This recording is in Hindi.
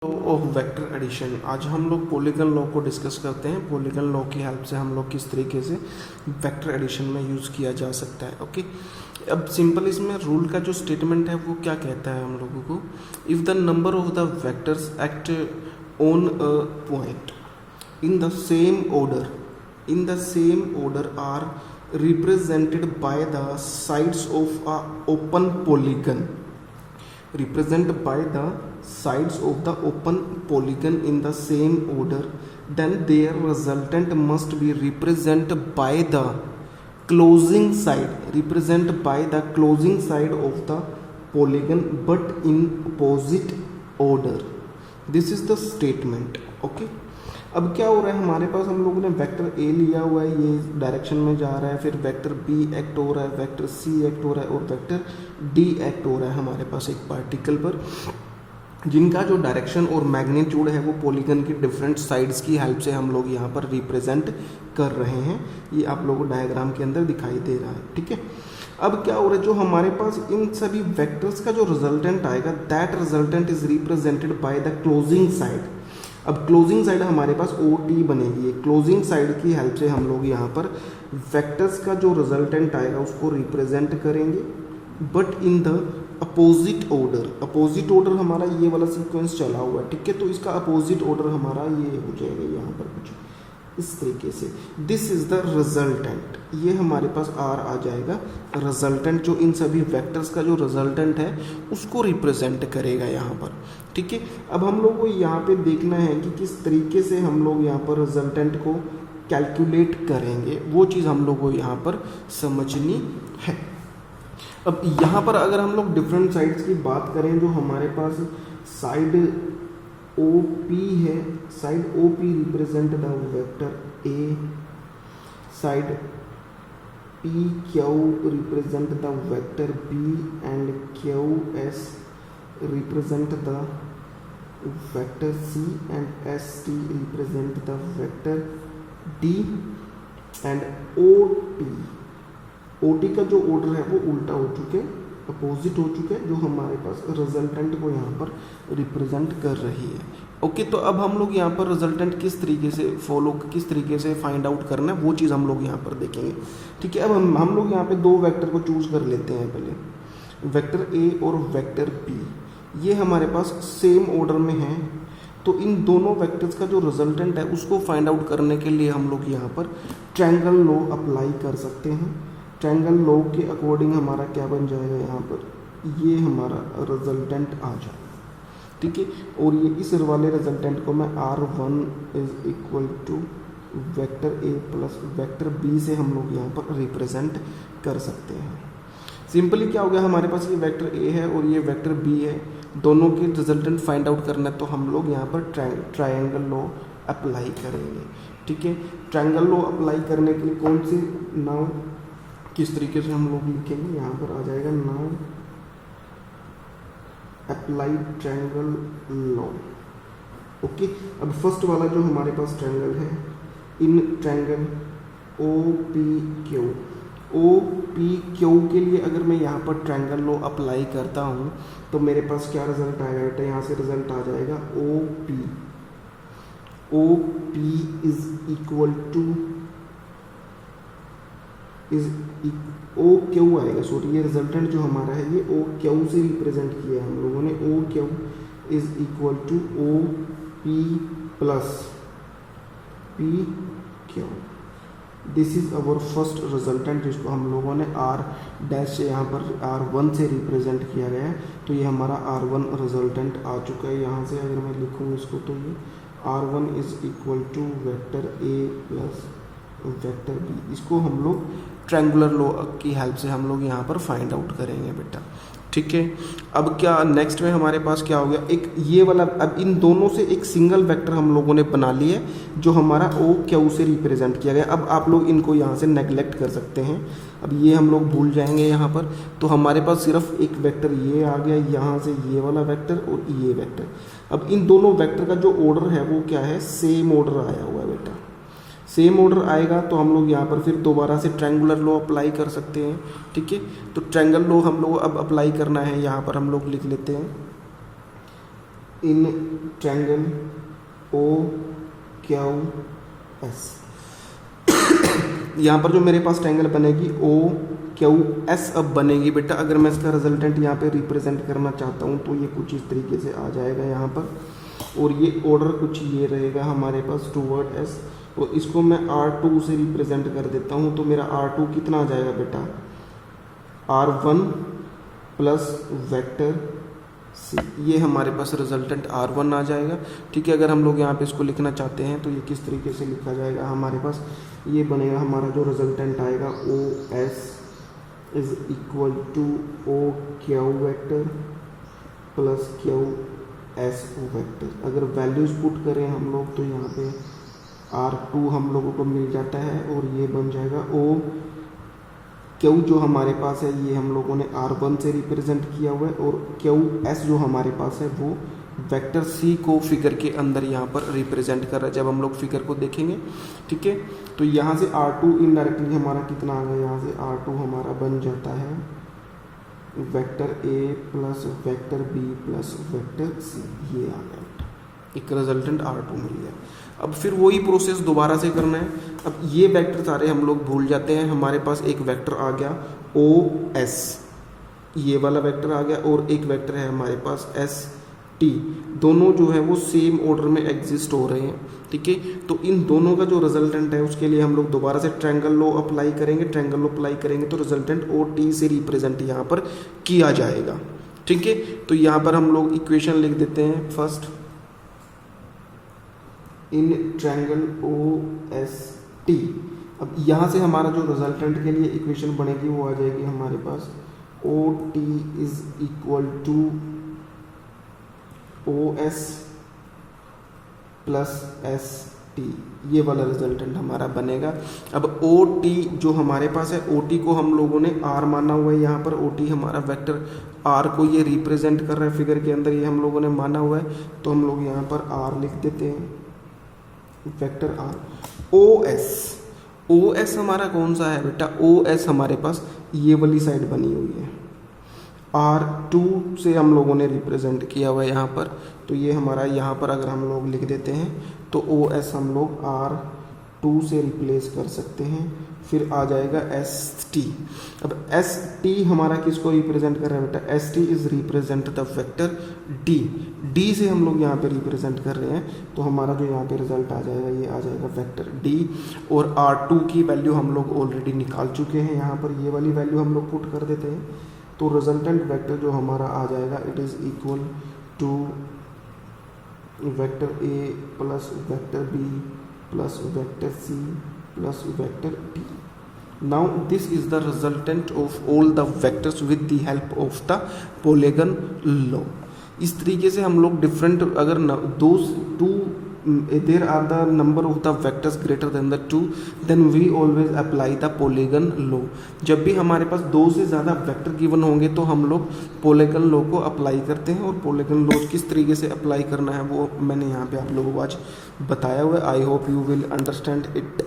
Law of vector addition. आज हम लोग पॉलीगन लॉ को डिस्कस करते हैं। पॉलीगन लॉ की हेल्प से हम लोग किस तरीके से वेक्टर एडिशन में यूज़ किया जा सकता है। ओके, अब सिंपल इसमें रूल का जो स्टेटमेंट है वो क्या कहता है हम लोगों को, if the number of the vectors act on a point in the same order are represented by the sides of a open polygon in the same order, then their resultant must be represented by the closing side of the polygon but in opposite order. This is the statement. Okay, अब क्या हो रहा है हमारे पास, हम लोगों ने वेक्टर ए लिया हुआ है, ये डायरेक्शन में जा रहा है, फिर वेक्टर बी एक्ट हो रहा है, वेक्टर सी एक्ट हो रहा है और वेक्टर डी एक्ट हो रहा है हमारे पास एक पार्टिकल पर, जिनका जो डायरेक्शन और मैग्नीट्यूड है वो पॉलीगन की डिफरेंट साइड्स की हेल्प से हम लोग यहाँ पर रिप्रेजेंट कर रहे हैं। ये आप लोगों को डायग्राम के अंदर दिखाई दे रहा है। ठीक है, अब क्या हो रहा है, जो हमारे पास इन सभी वेक्टर्स का जो रिजल्टेंट आएगा, that resultant is represented by the closing side. अब क्लोजिंग साइड हमारे पास ओ टी बनेगी। क्लोजिंग साइड की हेल्प से हम लोग यहाँ पर वेक्टर्स का जो रिजल्टेंट आएगा उसको रिप्रेजेंट करेंगे, but in the opposite order. Opposite order हमारा ये वाला सीक्वेंस चला हुआ है। ठीक है, तो इसका अपोजिट ऑर्डर हमारा ये हो जाएगा यहाँ पर कुछ इस तरीके से। दिस इज द रिजल्टेंट, ये हमारे पास आर आ जाएगा। रिजल्टेंट जो इन सभी वेक्टर्स का जो रिजल्टेंट है उसको रिप्रेजेंट करेगा यहाँ पर। ठीक है, अब हम लोग को यहाँ पे देखना है कि किस तरीके से हम लोग यहाँ पर रिजल्टेंट को कैलकुलेट करेंगे, वो चीज़ हम लोग को यहाँ पर समझनी है। अब यहाँ पर अगर हम लोग डिफरेंट साइड्स की बात करें, जो हमारे पास साइड ओ पी है, side O P represent the vector A, side P Q represent the vector B and Q S represent the vector C and ST represent the vector D and OT का जो ऑर्डर है वो उल्टा हो चुके, अपोजिट हो चुके हैं, जो हमारे पास रिजल्टेंट को यहाँ पर रिप्रेजेंट कर रही है। ओके, तो अब हम लोग यहाँ पर रिजल्टेंट किस तरीके से किस तरीके से फाइंड आउट करना है वो चीज़ हम लोग यहाँ पर देखेंगे। ठीक है, अब हम लोग यहाँ पे दो वेक्टर को चूज कर लेते हैं। पहले वेक्टर ए और वेक्टर बी, ये हमारे पास सेम ऑर्डर में है, तो इन दोनों वेक्टर्स का जो रिजल्टेंट है उसको फाइंड आउट करने के लिए हम लोग यहाँ पर ट्रायंगल लॉ अप्लाई कर सकते हैं। ट्रायंगल लॉ के अकॉर्डिंग हमारा क्या बन जाएगा, यहाँ पर ये हमारा रिजल्टेंट आ जाएगा। ठीक है, और ये इस वाले रिजल्टेंट को मैं R1 is equal to vector A plus vector B से हम लोग यहाँ पर रिप्रेजेंट कर सकते हैं। सिंपली क्या हो गया, हमारे पास ये वेक्टर ए है और ये वेक्टर बी है, दोनों के रिजल्टेंट फाइंड आउट करना है, तो हम लोग यहाँ पर ट्रायंगल लॉ अप्लाई करेंगे। ठीक है, ट्रायंगल लॉ अप्लाई करने के लिए कौन से नाउ किस तरीके से हम लोग लिखेंगे, यहाँ पर आ जाएगा now apply triangle law. Okay, अब फर्स्ट वाला जो हमारे पास ट्रायंगल है, in triangle O P Q के लिए अगर मैं यहाँ पर ट्रायंगल लॉ अप्लाई करता हूँ तो मेरे पास क्या रिजल्ट आएगा बेटा, यहाँ से रिजल्ट आ जाएगा O P is equal to O Q आएगा। सॉरी, ये रिजल्टेंट जो हमारा है ये ओ क्यू से रिप्रेजेंट किया है हम लोगों ने। O Q is equal to O P plus P Q. This is our first resultant, जिसको हम लोगों ने आर डैश से यहाँ पर R1 से रिप्रेजेंट किया गया है, तो ये हमारा R1 रिजल्टेंट आ चुका है। यहाँ से अगर मैं लिखूँ इसको तो ये R1 is equal to vector A plus vector B. इसको हम लोग ट्रायंगुलर लॉ की हेल्प से हम लोग यहाँ पर फाइंड आउट करेंगे बेटा। ठीक है, अब क्या नेक्स्ट में हमारे पास क्या हो गया, एक ये वाला, अब इन दोनों से एक सिंगल वेक्टर हम लोगों ने बना लिया है जो हमारा ओ क्यू से रिप्रेजेंट किया गया। अब आप लोग इनको यहाँ से नेगलेक्ट कर सकते हैं, अब ये हम लोग भूल जाएंगे यहाँ पर, तो हमारे पास सिर्फ एक वेक्टर ये आ गया, यहाँ से ये वाला वेक्टर और ये वेक्टर। अब इन दोनों वेक्टर का जो ऑर्डर है वो क्या है, सेम ऑर्डर आया हुआ है बेटा। सेम ऑर्डर आएगा तो हम लोग यहाँ पर फिर दोबारा से ट्रायंगुलर लॉ अप्लाई कर सकते हैं। ठीक है, तो ट्रायंगल लॉ हम लोग अब अप्लाई करना है, यहाँ पर हम लोग लिख लेते हैं in triangle O Q S. यहाँ पर जो मेरे पास ट्रायंगल बनेगी ओ क्यू एस अब बनेगी बेटा। अगर मैं इसका रिजल्टेंट यहाँ पे रिप्रेजेंट करना चाहता हूँ तो ये कुछ इस तरीके से आ जाएगा यहाँ पर, और ये ऑर्डर कुछ ये रहेगा हमारे पास टूवर्ड एस। और इसको मैं R2 से रिप्रेजेंट कर देता हूँ, तो मेरा R2 कितना आ जाएगा बेटा, R1 प्लस वेक्टर सी। ये हमारे पास रिजल्टेंट R1 आ जाएगा। ठीक है, अगर हम लोग यहाँ पे इसको लिखना चाहते हैं तो ये किस तरीके से लिखा जाएगा हमारे पास, ये बनेगा हमारा जो रिजल्टेंट आएगा O S is equal to O Q vector plus Q S vector. अगर वैल्यूज पुट करें हम लोग तो यहाँ पे R2 हम लोगों को मिल जाता है, और ये बन जाएगा ओ क्यू जो हमारे पास है ये हम लोगों ने R1 से रिप्रेजेंट किया हुआ है, और क्यू एस जो हमारे पास है वो वेक्टर सी को फिगर के अंदर यहाँ पर रिप्रेजेंट कर रहा है जब हम लोग फिगर को देखेंगे। ठीक है, तो यहाँ से R2 इनडायरेक्टली हमारा कितना आ गया, यहाँ से R2 हमारा बन जाता है vector A plus vector B plus vector C. ये आ गया, एक रिजल्टेंट R2 मिल गया। अब फिर वही प्रोसेस दोबारा से करना है। अब ये वेक्टर सारे हम लोग भूल जाते हैं। हमारे पास एक वेक्टर आ गया ओ एस, ये वाला वेक्टर आ गया, और एक वेक्टर है हमारे पास एस टी। दोनों जो है वो सेम ऑर्डर में एग्जिस्ट हो रहे हैं। ठीक है, तो इन दोनों का जो रिजल्टेंट है उसके लिए हम लोग दोबारा से ट्रायंगल लॉ अप्लाई करेंगे। ट्रायंगल लॉ अप्लाई करेंगे तो रिजल्टेंट ओ टी से रिप्रेजेंट यहाँ पर किया जाएगा। ठीक है, तो यहाँ पर हम लोग इक्वेशन लिख देते हैं first, in triangle O S T. अब यहाँ से हमारा जो रिजल्टेंट के लिए इक्वेशन बनेगी वो आ जाएगी हमारे पास O T is equal to O S plus S T. ये वाला रिजल्टेंट हमारा बनेगा। अब ओ टी जो हमारे पास है, ओ टी को हम लोगों ने आर माना हुआ है। यहाँ पर ओ टी हमारा वेक्टर आर को ये रिप्रेजेंट कर रहा है फिगर के अंदर, ये हम लोगों ने माना हुआ है, तो हम लोग यहाँ पर आर लिख देते हैं, वेक्टर आर। ओ एस हमारा कौन सा है बेटा, ओ एस हमारे पास ये वाली साइड बनी हुई है, R2 से हम लोगों ने रिप्रेजेंट किया हुआ है यहाँ पर। तो ये हमारा यहाँ पर अगर हम लोग लिख देते हैं तो ओ एस हम लोग R2 से रिप्लेस कर सकते हैं, फिर आ जाएगा एस टी। अब एस टी हमारा किसको रिप्रेजेंट कर रहा है बेटा, S T is represent the vector D. D से हम लोग यहाँ पे रिप्रेजेंट कर रहे हैं, तो हमारा जो यहाँ पे रिजल्ट आ जाएगा ये आ जाएगा वेक्टर डी। और R2 की वैल्यू हम लोग ऑलरेडी निकाल चुके हैं, यहाँ पर ये वाली वैल्यू हम लोग पुट कर देते हैं, तो रिजल्टेंट वेक्टर जो हमारा आ जाएगा it is equal to vector A plus vector B plus vector C plus vector D. Now this is the resultant of all the vectors with the help of the polygon law। इस तरीके से हम लोग डिफरेंट, अगर there are the number of the vectors greater than the 2 then we always apply the polygon law। जब भी हमारे पास 2 से ज़्यादा वेक्टर गिवन होंगे तो हम लोग polygon law को अप्लाई करते हैं, और polygon law किस तरीके से अप्लाई करना है वो मैंने यहाँ पे आप लोगों को आज बताया हुआ है। I hope you will understand it.